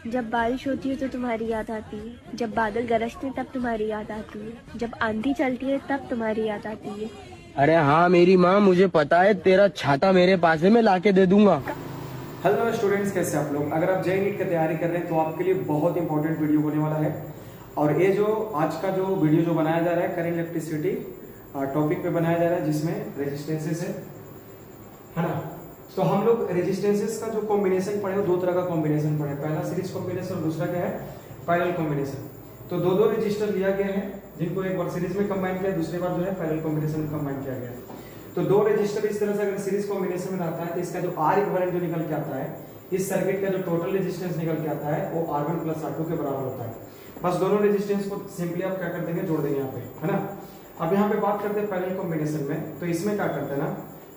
जब बारिश होती है तो तुम्हारी याद आती है, जब बादल गरजते हैं तब तुम्हारी याद आती है, जब आंधी चलती है तब तुम्हारी याद आती है। अरे हाँ मेरी माँ, मुझे पता है, तेरा छाता मेरे पास है, मैं लाके दे दूंगा। हेलो स्टूडेंट्स, कैसे आप लोग? अगर आप जेईई नीट की तैयारी कर रहे हैं तो आपके लिए बहुत इंपॉर्टेंट वीडियो होने वाला है। और ये जो आज का जो वीडियो जो बनाया जा रहा है करंट इलेक्ट्रिसिटी टॉपिक पे बनाया जा रहा है, जिसमें रेजिस्टेंसेस है ना। तो हम लोग रेजिस्टेंसेस का जो कॉम्बिनेशन पढ़े, दो तरह का कॉम्बिनेशन पढ़े। पहला सीरीज कॉम्बिनेशन और दूसरा क्या है, पैरेलल कॉम्बिनेशन। तो दो दो रजिस्टर लिया गया है, जिनको एक बार सीरीज में कंबाइन किया, दूसरी बार जो है पैरेलल कॉम्बिनेशन में कंबाइन किया गया है। तो दो रजिस्टर इस तरह से अगर सीरीज कॉम्बिनेशन में आता है तो इसका जो आर इक्विवेलेंट जो निकल के आता है, इस सर्किट का जो टोटल रेजिस्टेंस निकल के आता है वो R1 प्लस R2 के बराबर होता है। बस दोनों रेजिस्टेंस को सिंपली आप क्या कर देंगे, जोड़ देंगे यहाँ पे, है ना। अब यहाँ पे बात करते हैं पैरेलल कॉम्बिनेशन में। तो इसमें क्या करते हैं ना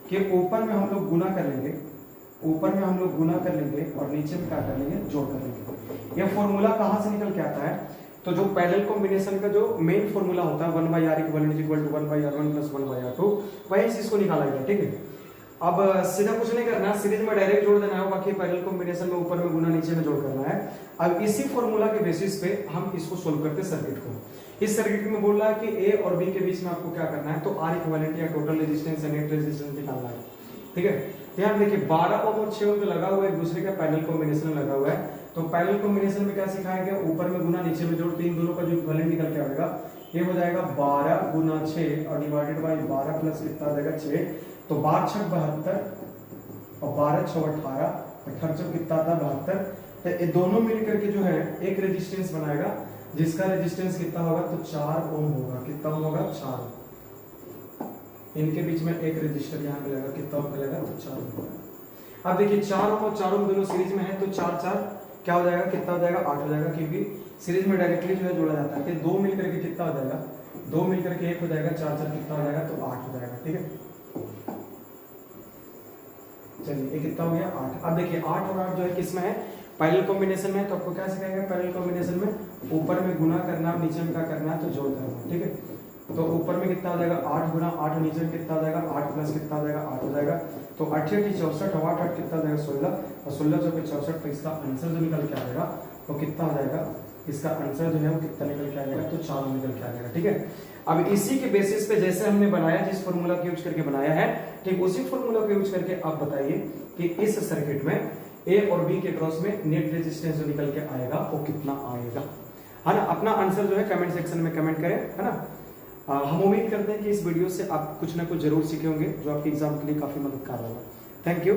कि ऊपर में हम लोग गुना कर लेंगे, ऊपर में हम लोग गुना कर लेंगे और नीचे में क्या कर लेंगे, जोड़ कर लेंगे। यह फॉर्मूला कहाँ से निकल के आता है? तो जो पैरेलल कॉम्बिनेशन का जो मेन फॉर्मूला होता है 1/r equivalent equal to 1/r1 plus 1/r2, वही चीज को निकाला गया, ठीक है। अब सीधा कुछ नहीं करना, सीरीज में डायरेक्ट जोड़ देना है, बाकी पैरेलल कॉम्बिनेशन में ऊपर में गुना नीचे में जोड़ करना है। अब इसी फॉर्मूला के बेसिस पे हम इसको सोल्व करते हैं सर्किट को। इस सर्किट में बोल रहा है कि ए और बी के बीच में आपको क्या करना है, तो आर इक्विवेलेंट या टोटल रेजिस्टेंस या नेट रेजिस्टेंस निकालना है, ठीक है। यहाँ पे देखिए 12 ओम और 6 ओम जो लगा हुआ है एक दूसरे का पैरेलल कॉम्बिनेशन में लगा हुआ है। तो पैरेलल कॉम्बिनेशन में क्या सिखाया गया, ऊपर में गुना नीचे में जोड़, तीन दोनों का जो इक्विवेलेंट निकल के आएगा ये हो जाएगा 12 गुना 6 और डिवाइडेड बाय 12 प्लस कितना आ जाएगा 6। तो 12 6 72 और 12 6 18, 18 कितना आता है 72। तो ये दोनों मिल करके जो है एक रेजिस्टेंस बनाएगा, जिसका रेजिस्टेंस कितना होगा, तो 4 ओम होगा। कितना ओम होगा, 4। इनके बीच में एक रजिस्टर यहाँ पे लगा, कितना ओम लगेगा, तो 4 ओम। अब देखिए 4 ओम और 4 ओम दोनों सीरीज में है, तो 4 4 क्या हो जाएगा, कितना हो जाएगा, 8 हो जाएगा, क्योंकि सीरीज में डायरेक्टली जो है जोड़ा जाता है। तो 2 मिल करके कितना हो जाएगा, 2 मिल करके 1 हो जाएगा, 4 4 कितना हो जाएगा, तो 8 हो जाएगा, ठीक है। चलिए ये कितना हो गया, 8। अब देखिए 8 और 8 जो है किसमें है, पैरेलल कॉम्बिनेशन में। तो आपको क्या सिखाएगा पैरेलल कॉम्बिनेशन में, ऊपर में गुना करना, नीचे में क्या करना है, तो जोड़ करना, ठीक है। तो ऊपर में कितना आ जाएगा 8 गुना 8, नीचे में कितना आ जाएगा 8 प्लस कितना आ जाएगा 8 हो जाएगा। तो 8 8 64 और 8 8 कितना आ जाएगा 16 और 16 जो 64। तो इसका आंसर जो निकल के आ जाएगा वो कितना आ जाएगा, इसका आंसर जो है वो कितना निकल के आ जाएगा, तो 4 निकल के आ जाएगा, ठीक है। अब इसी के बेसिस पे जैसे हमने बनाया, जिस फॉर्मूला को यूज करके बनाया है, ठीक उसी फॉर्मूला को यूज करके आप बताइए कि इस सर्किट में ए और बी के क्रॉस में नेट रेजिस्टेंस जो निकल के आएगा वो कितना आएगा, है ना। अपना आंसर जो है कमेंट सेक्शन में कमेंट करें, है ना। हम उम्मीद करते हैं कि इस वीडियो से आप कुछ ना कुछ जरूर सीखे होंगे, जो आपके एग्जाम के लिए काफी मददगार होगा। Thank you.